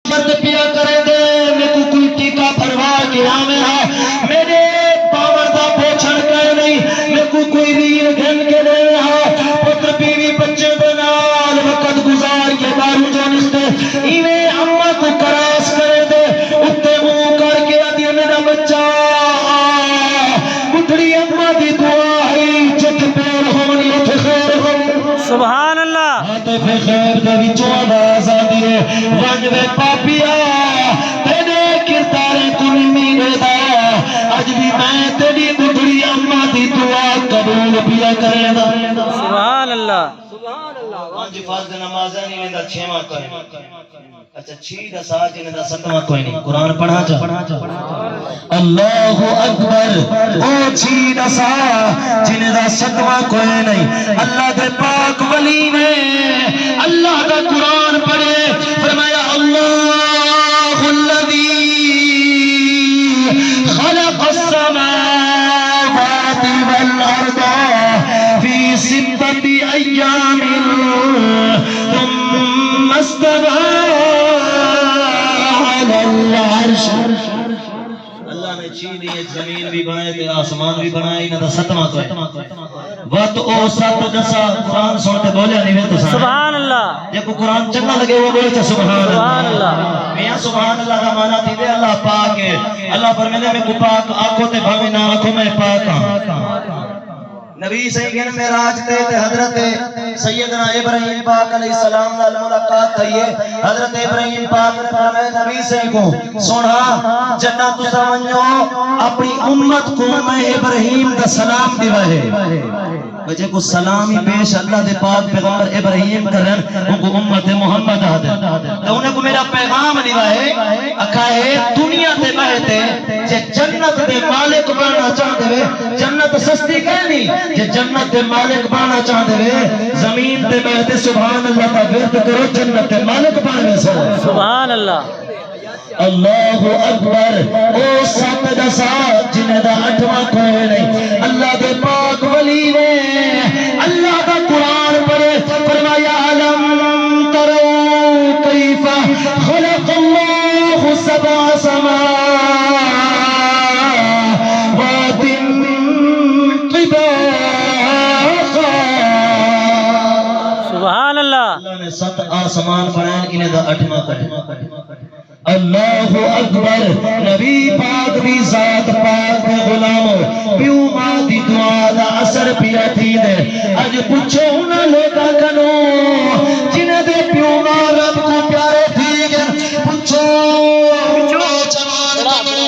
مرد پیا کرے دے میں کو کوئی ٹیکا پرواہ کیا میں ہاں میرے باور دا پوچھن کہے نہیں میں کو کوئی ریل گھن کے دے ہاں پتر بیوی بچے دے نال وقت گزار کے دارو جو نستے ایویں اماں کو کراس کرے دے اتے منہ کر کے آدھی میرا بچہ بڑھڑی اماں دی دعا ہے جت پیر ہونی اتھ خیر ہو سبحان اللہ آتے پہ خیر دے وچوں آواز آدھی ہے وانجوے پاپیا تیرے کردارے کل میرے دا آج بھی میں تیری بڑھڑی اماں دی دعا قبول پیا کرے دا سبحان اللہ پانچ فرض نمازیں نہیں لیندہ چھواں کوئی اچھا چھ دا سات جنہیں دا ستواں کوئی نہیں قرآن پڑھا جا اللہ اکبر او چھ دا سات جنہیں دا ستواں کوئی نہیں اللہ دے پاک ولی نے اللہ دا قرآن پڑھے فرمایا اللہ الذی خلق السماوات والارض فی ستۃ ایام ثم استوى على العرش اللہ نے چین ایک زمین بھی بنائے تھے آسمان بھی بنائے انہاں دا ستواں تو ہے وقت او سات دسا قرآن سنتے بولیا نہیں وے تو سبحان اللہ جب قرآن چنگا لگے وہ بولے سبحان اللہ میاں سبحان اللہ کا معنی تھی دے اللہ پاک ہے اللہ فرمیدے میں کو پاک آنکھوں تے بھاوے نہ آنکھوں میں پاک ہاں نبی سیدنا معراج تے حضرت سیدنا ابراہیم پاک علیہ السلام نال ملاقات تھی حضرت ابراہیم پاک نے فرمایا نبی سے کو سنا جنت سمجھو اپنی امت کو میں ابراہیم دا سلام دیوائے وجہ کو سلامی پیش اللہ دے پاک پیغمبر ابراہیم کرن ان کو امت محمد آدھے تو انہیں کو میرا پیغام دیوائے اکھائے دنیا تے بہتے جے جنت دے مالک بننا چاہتے ہوئے جنت سستی کہنی کہ جنت دے مالک بانا چاہتے ہوئے زمین دے بہتے سبحان اللہ کا ورد کرو جنت دے مالک بانے سے سبحان اللہ اللہ اکبر او سات دا سات جنہیں دا اٹھواں کوئی نہیں اللہ دے پاک ولی نے اللہ دا قرآن پڑھے فرمایا علم ترو کیف خلق اللہ سبع سماوات سبحان اللہ اللہ نے سات آسمان بنائے انہیں دا اٹھواں کوئی اللہ اکبر نبی پاک بھی ذات پاک دے غلامو پیو ماں دی دعا دا اثر پیا تھی دے اج پوچھو انہاں لوگاں کنو جنہیں دے پیو ماں رب کو پیارے تھی گئے پوچھو جوان کنو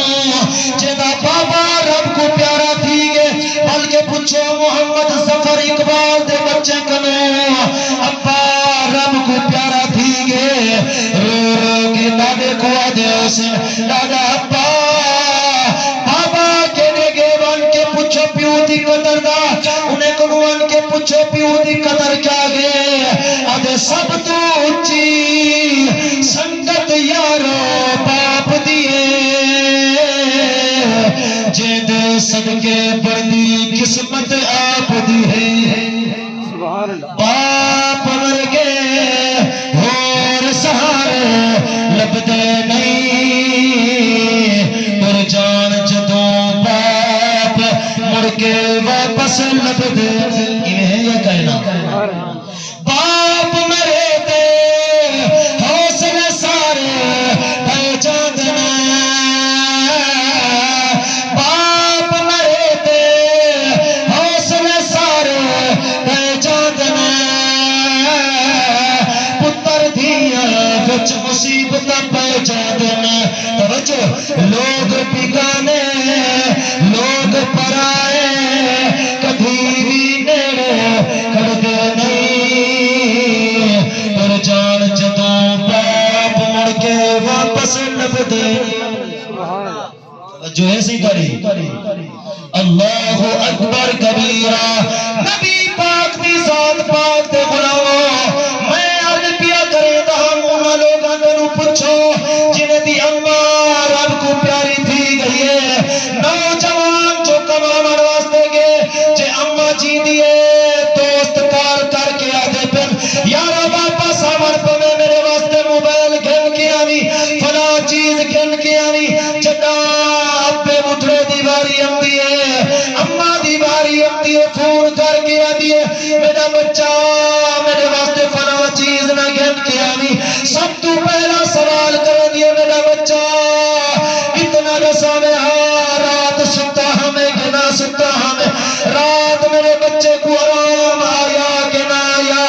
جنہ بابا رب کو پیارا تھی گئے بلکہ پوچھو محمد ظفر اقبال دے بچے کنو ابا رب کو پیارا تھی گئے دادے کو آدھے اسے دادا ابا بابا کہنے گے وان کے پوچھو پیو دی قدر دا انہیں کو وان کے پوچھو پیو دی قدر کیا گئے آدھے سب تو اچھی سنگت یارو باپ دیئے جید صدقے بڑی قسمت آپ دیئے باپ ورگے اور سہارے لبدے نہیں پر جان جدوں باپ مڑ کے واپس لبدے انہیں یہ کہنا باپ مرے دے حوصلے سارے پہچان دینا باپ مرے دے حوصلے سارے پہچان دینا پتر دیا وچ مصیبت پہچان دینا توجہ لوگ بگانے لوگ پرائے کبھی بھی نیڑے کھڑتے نہیں پر جان جدوں باپ مڑ کے واپس لبدے جو ایسی کری اللہ اکبر کبیرہ نبی پاک بھی ذات پاک دے غلاموں میں عرض پیا کرے دا ہم انہاں لوگاں کنو پوچھو جنہیں دی اماں رب کو پیاری تھی گئی ہے نوجوان جو کماون واسطے گئے جے اماں جی دیے دوست کار کر کے آدھے پھر یارا واپس آمن پوے میرے واسطے موبائل گھن کے آوی چیز گن کے آنی چٹا ابے بٹھے دیواری امدی ہے اممہ دیواری امدی ہے فون کر کے آدھی ہے میرا بچہ میرے واسطے فنا چیز نہ گن کے آنی سب تو پہلا سوال کر دیے میرا بچہ اتنا رسا میں رات ستا ہمیں گنا ستا ہمیں رات میرے بچے کو آرام آیا کہ نہ آیا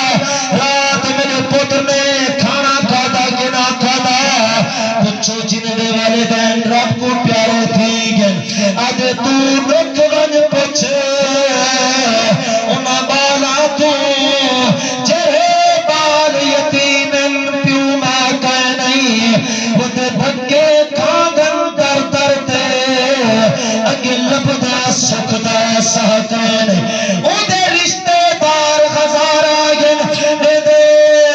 رات میرے پتر نے کھانا کھادا کہ نہ کھادا پچھو جنہے والدین رب کو پیارے تھی گن آج تو رکھ ون پچھے انہا بالا تو جہے بال یتیمن پیو میں کہہ نہیں وہ دے دھکے کھاگن در در تے اگے لبدا سکھدا سہکین او دے رشتے دار خزارہ گن دے دے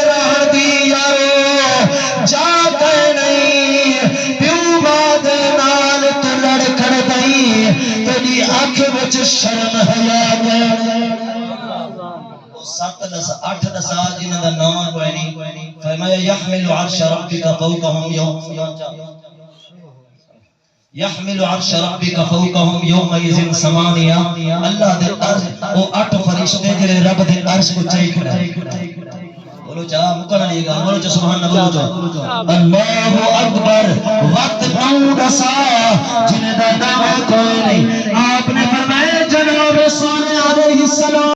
رہن دی یارو جا کہہ نہیں پیو ماں دے نال تو لڑکڑ دئی تیری آنکھ وچ شرم حیا گئے آٹھ دسال جنہاں دا نام کوئی نہیں فرمایا یحمل عرش ربک فوقہم یحمل عرش ربک فوقہم یومئذ ثمانیہ اللہ دے عرش وہ آٹھ فرشتے جڑے رب دے عرش کو چاہی کھڑا بولو چاہ مکڑا نہیں گا بولو چاہ سبحان اللہ بولو چاہ اللہ اکبر وقت نو دسا جنہیں دا نام کوئی نہیں آپ نے فرمایا جناب صالح علیہ السلام